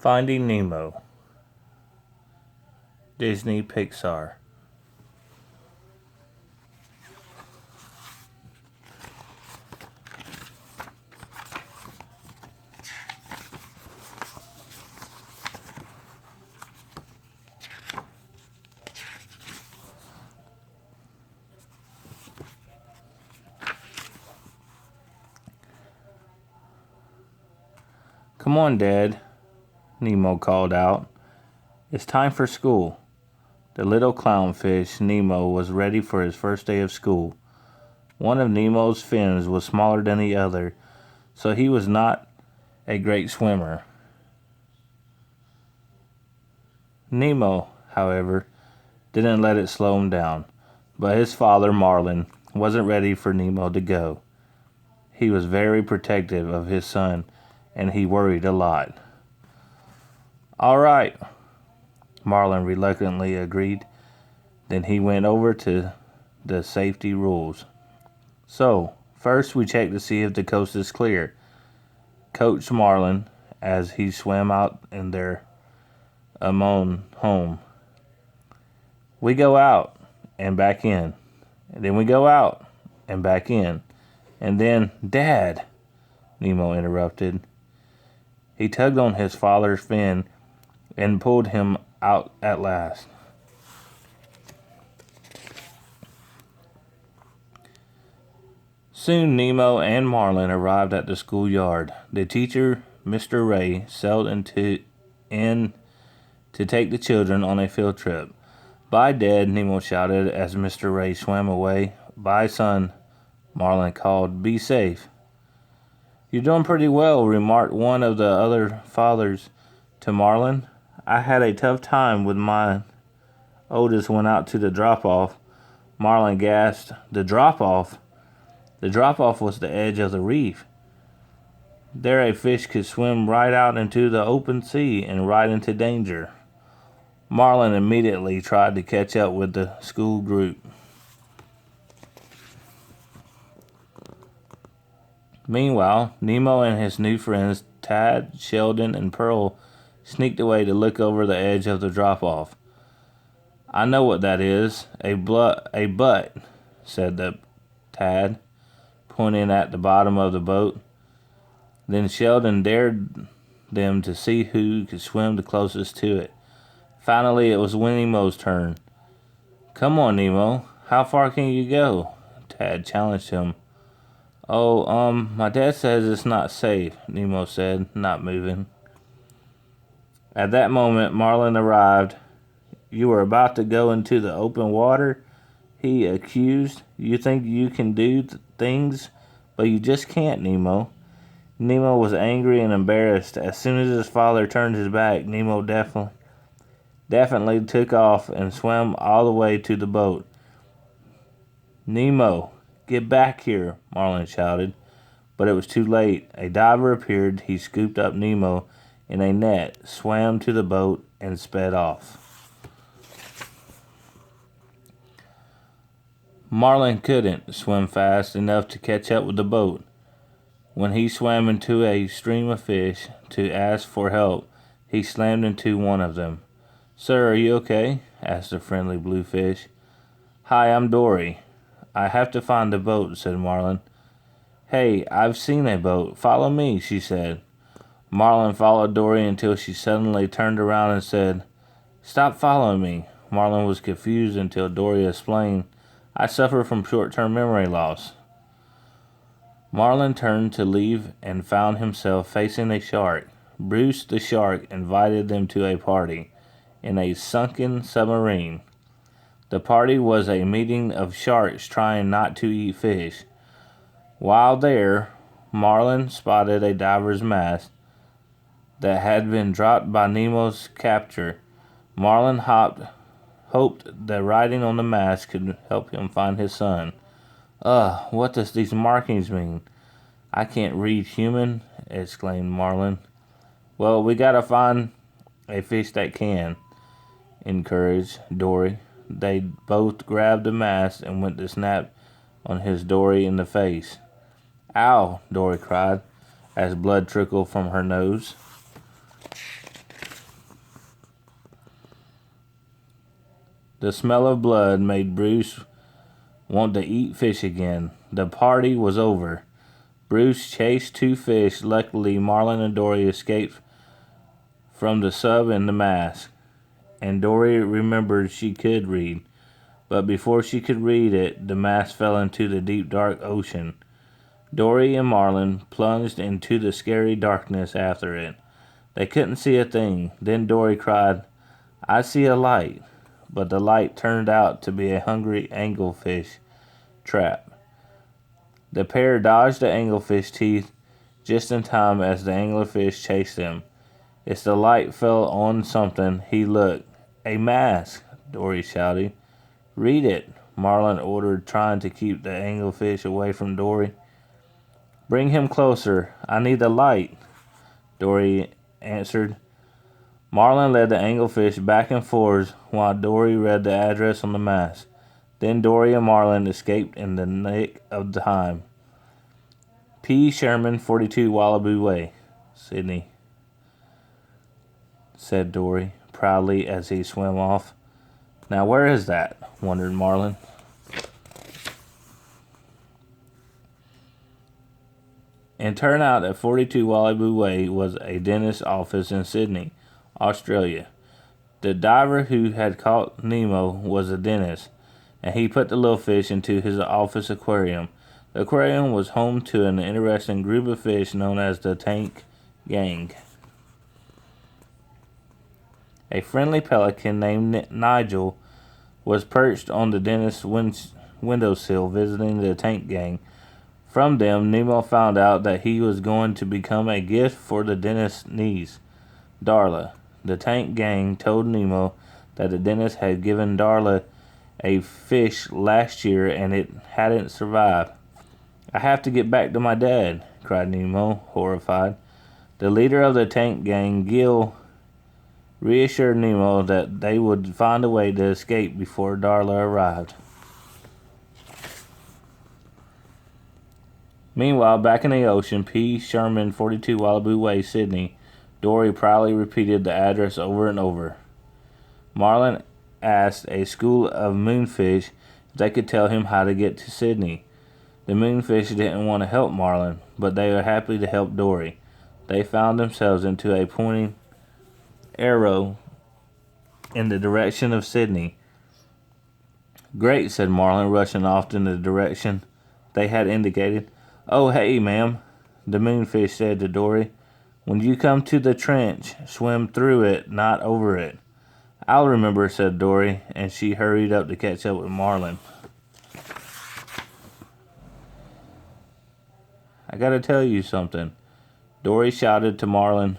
Finding Nemo, Disney Pixar. Come on, Dad, Nemo called out. It's time for school. The little clownfish, Nemo, was ready for his first day of school. One of Nemo's fins was smaller than the other, so he was not a great swimmer. Nemo, however, didn't let it slow him down, but his father, Marlin, wasn't ready for Nemo to go. He was very protective of his son, and he worried a lot. All right, Marlin reluctantly agreed. Then he went over to the safety rules. So, first we check to see if the coast is clear, coached Marlin as he swam out in their Amon home. We go out and back in, and then we go out and back in, and then, Dad, Nemo interrupted. He tugged on his father's fin and pulled him out at last. Soon Nemo and Marlin arrived at the schoolyard. The teacher, Mr. Ray, sailed in to take the children on a field trip. Bye, Dad, Nemo shouted as Mr. Ray swam away. Bye, son, Marlin called. Be safe. You're doing pretty well, remarked one of the other fathers to Marlin. I had a tough time with mine. Otis went out to the drop-off. Marlin gasped. The drop-off? The drop-off was the edge of the reef. There a fish could swim right out into the open sea and right into danger. Marlin immediately tried to catch up with the school group. Meanwhile, Nemo and his new friends, Tad, Sheldon, and Pearl, sneaked away to look over the edge of the drop-off. I know what that is. A butt, said the Tad, pointing at the bottom of the boat. Then Sheldon dared them to see who could swim the closest to it. Finally, it was Nemo's turn. Come on, Nemo. How far can you go? Tad challenged him. Oh, my dad says it's not safe, Nemo said, not moving. At that moment, Marlin arrived. You were about to go into the open water, he accused. You think you can do things, but you just can't, Nemo. Nemo was angry and embarrassed. As soon as his father turned his back, Nemo definitely took off and swam all the way to the boat. Nemo, get back here, Marlin shouted. But it was too late. A diver appeared. He scooped up Nemo in a net, swam to the boat, and sped off. Marlin couldn't swim fast enough to catch up with the boat. When he swam into a stream of fish to ask for help, he slammed into one of them. Sir, are you okay? Asked the friendly blue fish. Hi, I'm Dory. I have to find the boat, said Marlin. Hey, I've seen a boat. Follow me, she said. Marlin followed Dory until she suddenly turned around and said, Stop following me. Marlin was confused until Dory explained, I suffer from short-term memory loss. Marlin turned to leave and found himself facing a shark. Bruce the shark invited them to a party in a sunken submarine. The party was a meeting of sharks trying not to eat fish. While there, Marlin spotted a diver's mask that had been dropped by Nemo's capture. Marlin hoped the writing on the mask could help him find his son. What does these markings mean? I can't read human, exclaimed Marlin. Well, we gotta find a fish that can, encouraged Dory. They both grabbed the mask and went to snap on his Dory in the face. Ow, Dory cried, as blood trickled from her nose. The smell of blood made Bruce want to eat fish again. The party was over. Bruce chased 2 fish. Luckily, Marlin and Dory escaped from the sub and the mask, and Dory remembered she could read. But before she could read it, the mask fell into the deep dark ocean. Dory and Marlin plunged into the scary darkness after it. They couldn't see a thing. Then Dory cried, "I see a light." But the light turned out to be a hungry anglefish trap. The pair dodged the anglefish teeth just in time as the anglerfish chased them. As the light fell on something, he looked. "A mask!" Dory shouted. "Read it," Marlin ordered, trying to keep the anglefish away from Dory. "Bring him closer. I need the light," Dory answered. Marlin led the anglefish back and forth while Dory read the address on the mask. Then Dory and Marlin escaped in the nick of time. P. Sherman, 42 Wallaby Way, Sydney, said Dory proudly as he swam off. "Now where is that?" wondered Marlin. And turned out that 42 Wallaby Way was a dentist's office in Sydney, Australia. The diver who had caught Nemo was a dentist, and he put the little fish into his office aquarium. The aquarium was home to an interesting group of fish known as the tank gang. A friendly pelican named Nigel was perched on the dentist's windowsill visiting the tank gang. From them, Nemo found out that he was going to become a gift for the dentist's niece, Darla. The tank gang told Nemo that the dentist had given Darla a fish last year and it hadn't survived. "I have to get back to my dad," cried Nemo, horrified. The leader of the tank gang, Gil, reassured Nemo that they would find a way to escape before Darla arrived. Meanwhile, back in the ocean, P. Sherman, 42 Wallaby Way, Sydney, Dory proudly repeated the address over and over. Marlin asked a school of moonfish if they could tell him how to get to Sydney. The moonfish didn't want to help Marlin, but they were happy to help Dory. They found themselves into a pointing arrow in the direction of Sydney. "Great," said Marlin, rushing off in the direction they had indicated. "Oh, hey, ma'am," the moonfish said to Dory. "When you come to the trench, swim through it, not over it." "I'll remember," said Dory, and she hurried up to catch up with Marlin. "I gotta tell you something," Dory shouted to Marlin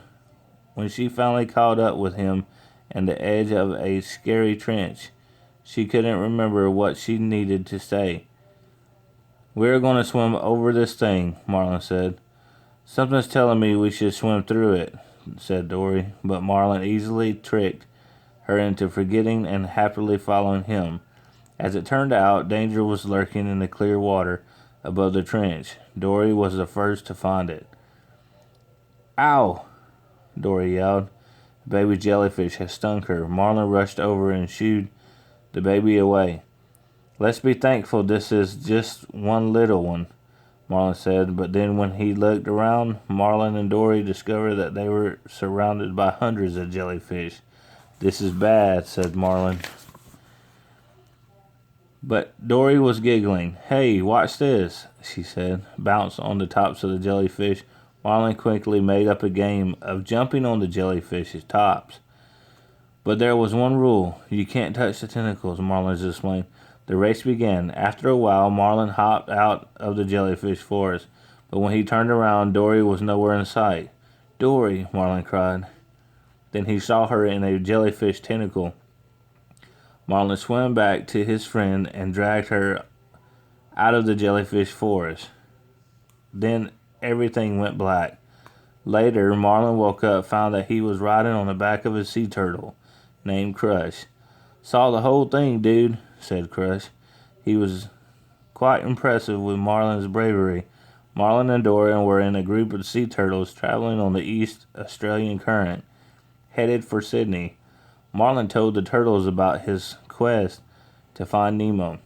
when she finally caught up with him at the edge of a scary trench. She couldn't remember what she needed to say. "We're going to swim over this thing," Marlin said. "Something's telling me we should swim through it," said Dory, but Marlin easily tricked her into forgetting and happily following him. As it turned out, danger was lurking in the clear water above the trench. Dory was the first to find it. "Ow!" Dory yelled. The baby jellyfish had stung her. Marlin rushed over and shooed the baby away. "Let's be thankful this is just one little one," Marlin said, but then when he looked around, Marlin and Dory discovered that they were surrounded by hundreds of jellyfish. "This is bad," said Marlin. But Dory was giggling. "Hey, watch this," she said. Bounced on the tops of the jellyfish. Marlin quickly made up a game of jumping on the jellyfish's tops. "But there was one rule. You can't touch the tentacles," Marlin explained. The race began. After a while, Marlin hopped out of the jellyfish forest, but when he turned around, Dory was nowhere in sight. "Dory!" Marlin cried. Then he saw her in a jellyfish tentacle. Marlin swam back to his friend and dragged her out of the jellyfish forest. Then everything went black. Later, Marlin woke up, found that he was riding on the back of a sea turtle named Crush. "Saw the whole thing, dude," said Crush. He was quite impressive with Marlin's bravery. Marlin and Dorian were in a group of sea turtles traveling on the East Australian current, headed for Sydney. Marlin told the turtles about his quest to find Nemo.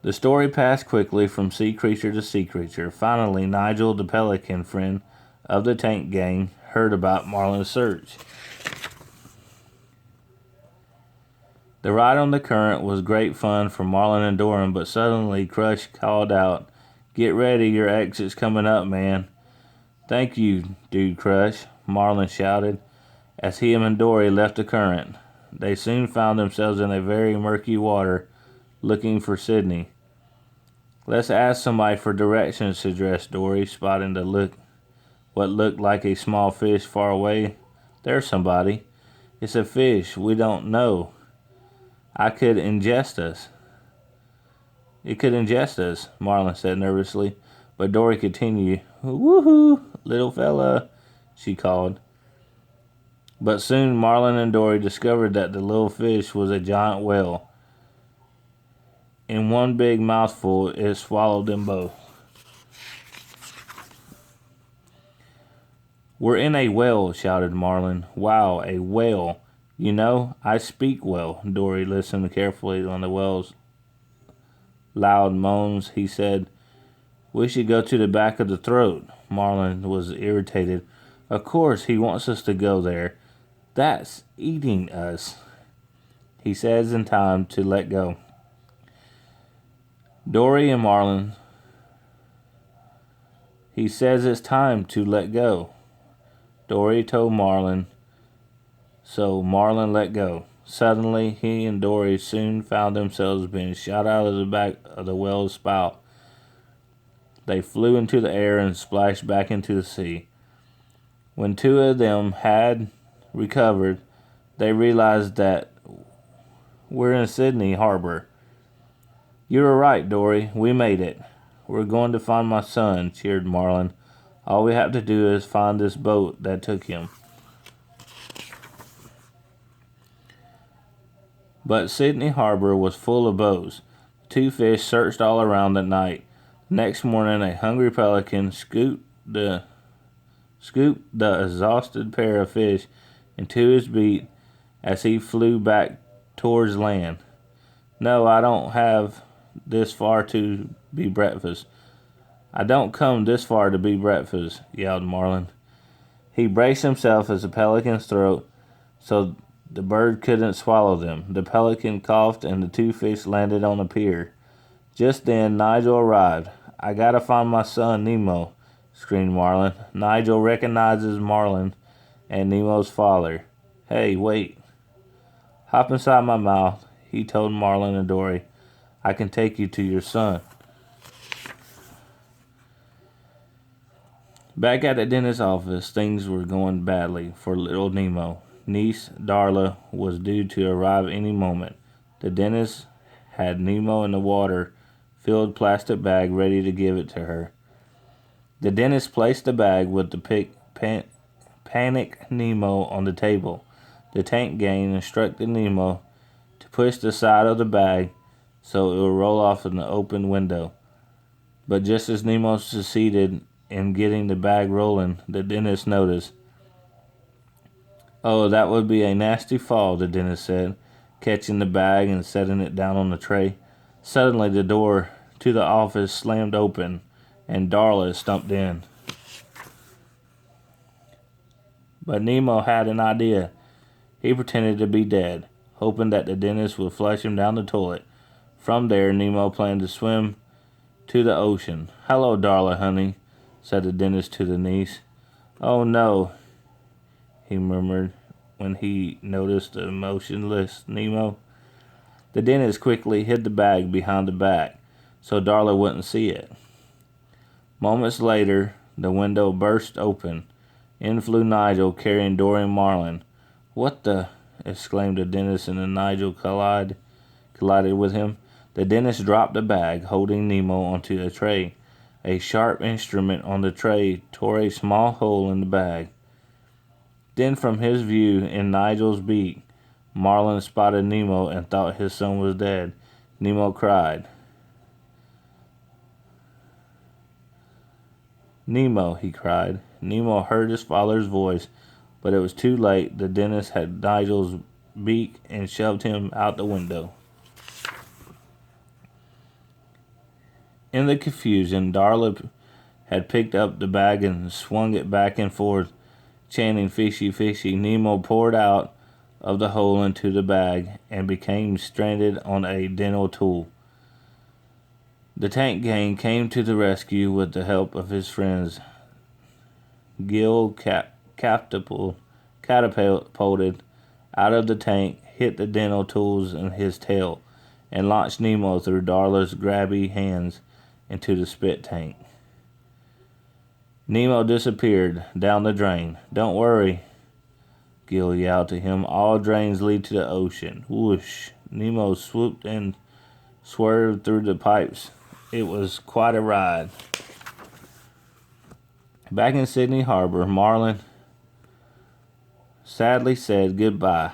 The story passed quickly from sea creature to sea creature. Finally, Nigel, the pelican friend of the tank gang, heard about Marlin's search. The ride on the Current was great fun for Marlin and Doran, but suddenly Crush called out, "Get ready, your exit's coming up, man." "Thank you, Dude Crush," Marlin shouted as he and Dory left the Current. They soon found themselves in a very murky water, looking for Sydney. "Let's ask somebody for directions," suggested Dory, spotting what looked like a small fish far away. "There's somebody." "It's a fish. We don't know. It could ingest us," Marlin said nervously. But Dory continued. "Woohoo, little fella," she called. But soon Marlin and Dory discovered that the little fish was a giant whale. In one big mouthful, it swallowed them both. "We're in a whale," shouted Marlin. "Wow, a whale. You know, I speak well." Dory listened carefully on the whale's loud moans. He said, "We should go to the back of the throat." Marlin was irritated. "Of course, he wants us to go there. That's eating us." He says in time to let go. Dory and Marlin. He says it's time to let go. Dory told Marlin, so Marlin let go. Suddenly, he and Dory soon found themselves being shot out of the back of the whale's spout. They flew into the air and splashed back into the sea. When two of them had recovered, they realized that we're in Sydney Harbor. "You were right, Dory. We made it. We're going to find my son," cheered Marlin. "All we have to do is find this boat that took him." But Sydney Harbor was full of boats. The two fish searched all around at night. Next morning, a hungry pelican scooped the exhausted pair of fish into his beak as he flew back towards land. "No, I don't have this far to be breakfast. I don't come this far to be breakfast," yelled Marlin. He braced himself as the pelican's throat so the bird couldn't swallow them. The pelican coughed and the two fish landed on a pier. Just then, Nigel arrived. "I gotta find my son, Nemo," screamed Marlin. Nigel recognizes Marlin and Nemo's father. "Hey, wait. Hop inside my mouth," he told Marlin and Dory. "I can take you to your son." Back at the dentist's office, things were going badly for little Nemo. Niece Darla was due to arrive any moment. The dentist had Nemo in the water-filled plastic bag ready to give it to her. The dentist placed the bag with the panic Nemo on the table. The tank gang instructed Nemo to push the side of the bag so it would roll off in the open window. But just as Nemo succeeded in getting the bag rolling, the dentist noticed. "Oh, that would be a nasty fall," the dentist said, catching the bag and setting it down on the tray. Suddenly, the door to the office slammed open, and Darla stumped in. But Nemo had an idea. He pretended to be dead, hoping that the dentist would flush him down the toilet. From there, Nemo planned to swim to the ocean. "Hello, Darla, honey," said the dentist to the niece. "Oh, no," he murmured when he noticed the motionless Nemo. The dentist quickly hid the bag behind the back so Darla wouldn't see it. Moments later, the window burst open. In flew Nigel, carrying Dory and Marlin. "What the?" exclaimed the dentist, and Nigel collided with him. The dentist dropped the bag, holding Nemo onto a tray. A sharp instrument on the tray tore a small hole in the bag. Then, from his view in Nigel's beak, Marlin spotted Nemo and thought his son was dead. Nemo cried. "Nemo," he cried. Nemo heard his father's voice, but it was too late. The dentist had Nigel's beak and shoved him out the window. In the confusion, Darla had picked up the bag and swung it back and forth, chanting, "Fishy, fishy." Nemo poured out of the hole into the bag and became stranded on a dental tool. The tank gang came to the rescue with the help of his friends. Gil catapulted out of the tank, hit the dental tools in his tail, and launched Nemo through Darla's grabby hands into the spit tank. Nemo disappeared down the drain. "Don't worry," Gil yelled to him. "All drains lead to the ocean." Whoosh! Nemo swooped and swerved through the pipes. It was quite a ride. Back in Sydney Harbor, Marlin sadly said goodbye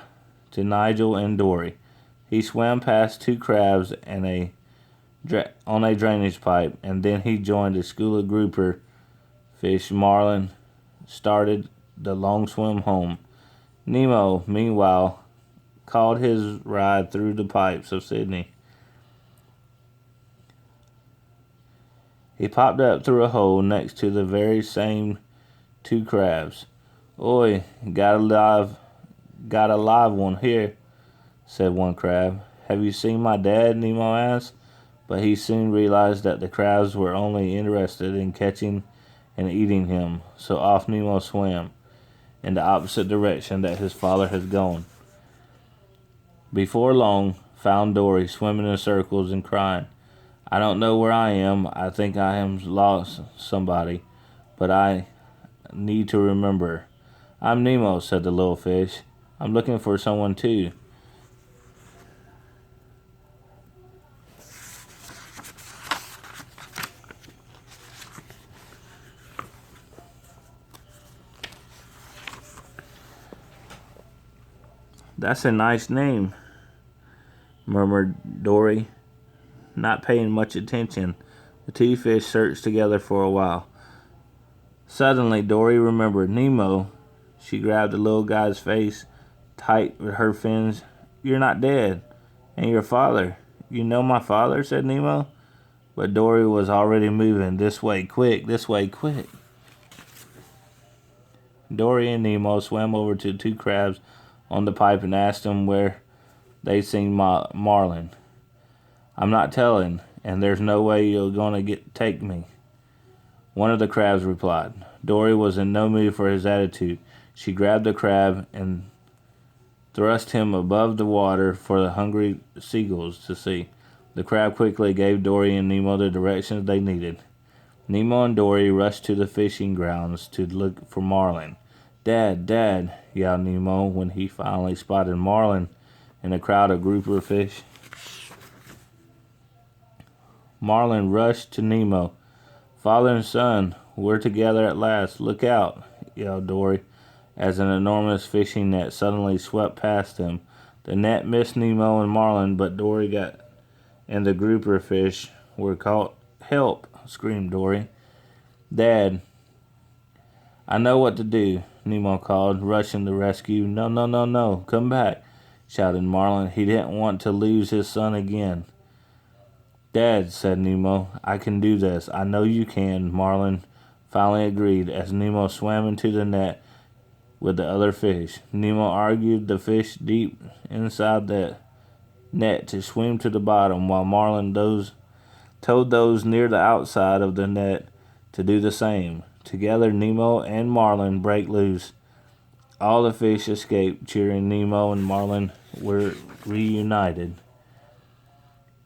to Nigel and Dory. He swam past two crabs and on a drainage pipe, and then he joined a school of grouper fish. Marlin started the long swim home. Nemo, meanwhile, called his ride through the pipes of Sydney. He popped up through a hole next to the very same two crabs. "Oi, got a live one here," said one crab. "Have you seen my dad?" Nemo asked, but he soon realized that the crabs were only interested in catching and eating him, so off Nemo swam in the opposite direction that his father had gone. Before long, found Dory swimming in circles and crying, "I don't know where I am. I think I am lost somebody, but I need to remember." "I'm Nemo," said the little fish. "I'm looking for someone too." "That's a nice name," murmured Dory, not paying much attention. The two fish searched together for a while. Suddenly, Dory remembered Nemo. She grabbed the little guy's face tight with her fins. "You're not dead. And your father." "You know my father?" said Nemo. But Dory was already moving. "This way, quick! This way, quick!" Dory and Nemo swam over to two crabs on the pipe and asked them where they'd seen Marlin. "I'm not telling, and there's no way you're going to take me," one of the crabs replied. Dory was in no mood for his attitude. She grabbed the crab and thrust him above the water for the hungry seagulls to see. The crab quickly gave Dory and Nemo the directions they needed. Nemo and Dory rushed to the fishing grounds to look for Marlin. "Dad, Dad," yelled Nemo when he finally spotted Marlin in a crowd of grouper fish. Marlin rushed to Nemo. "Father and son, we're together at last. Look out," yelled Dory, as an enormous fishing net suddenly swept past him. The net missed Nemo and Marlin, but Dory and the grouper fish were caught. "Help!" screamed Dory. "Dad, I know what to do," Nemo called, rushing to rescue. "No, no, no, no. Come back," shouted Marlin. He didn't want to lose his son again. "Dad," said Nemo, "I can do this." "I know you can," Marlin finally agreed as Nemo swam into the net with the other fish. Nemo argued the fish deep inside the net to swim to the bottom, while Marlin told those near the outside of the net to do the same. Together, Nemo and Marlin break loose. All the fish escaped, cheering. Nemo and Marlin were reunited.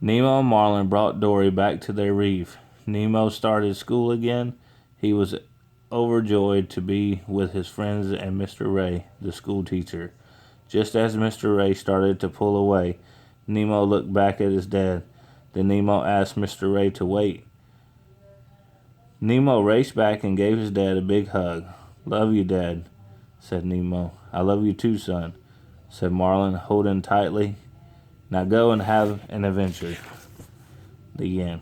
Nemo and Marlin brought Dory back to their reef. Nemo started school again. He was overjoyed to be with his friends and Mr. Ray, the school teacher. Just as Mr. Ray started to pull away, Nemo looked back at his dad. Then Nemo asked Mr. Ray to wait. Nemo raced back and gave his dad a big hug. "Love you, Dad," said Nemo. "I love you too, son," said Marlin, holding tightly. "Now go and have an adventure." The end.